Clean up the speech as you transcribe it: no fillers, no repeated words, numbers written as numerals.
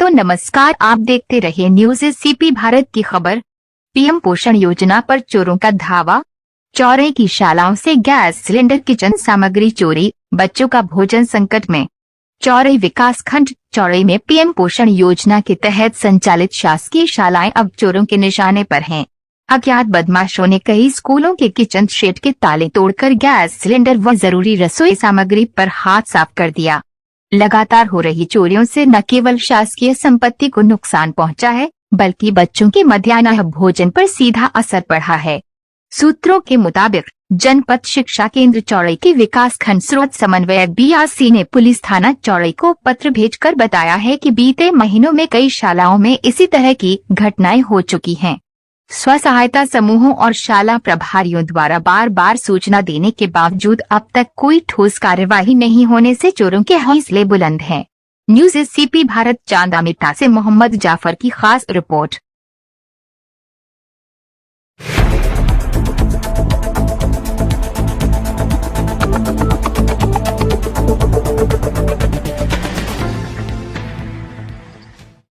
तो नमस्कार, आप देखते रहिए न्यूज़ एससीपी भारत की खबर। पीएम पोषण योजना पर चोरों का धावा। चौरई की शालाओं से गैस सिलेंडर किचन सामग्री चोरी, बच्चों का भोजन संकट में। चौरई विकासखंड चौरई में पीएम पोषण योजना के तहत संचालित शासकीय शालाएं अब चोरों के निशाने पर हैं। अज्ञात बदमाशों ने कई स्कूलों के किचन शेड के ताले तोड़कर गैस सिलेंडर व जरूरी रसोई सामग्री पर हाथ साफ कर दिया। लगातार हो रही चोरियों से न केवल शासकीय संपत्ति को नुकसान पहुंचा है, बल्कि बच्चों के मध्याह्न भोजन पर सीधा असर पड़ा है। सूत्रों के मुताबिक जनपद शिक्षा केंद्र चौरई के विकासखंड स्रोत समन्वयक BRC ने पुलिस थाना चौरई को पत्र भेजकर बताया है कि बीते महीनों में कई शालाओं में इसी तरह की घटनाएं हो चुकी हैं। स्व सहायता समूहों और शाला प्रभारियों द्वारा बार बार सूचना देने के बावजूद अब तक कोई ठोस कार्यवाही नहीं होने से चोरों के हौसले बुलंद हैं। न्यूज़ एससीपी भारत चांदामिट्टा से मोहम्मद जाफर की खास रिपोर्ट।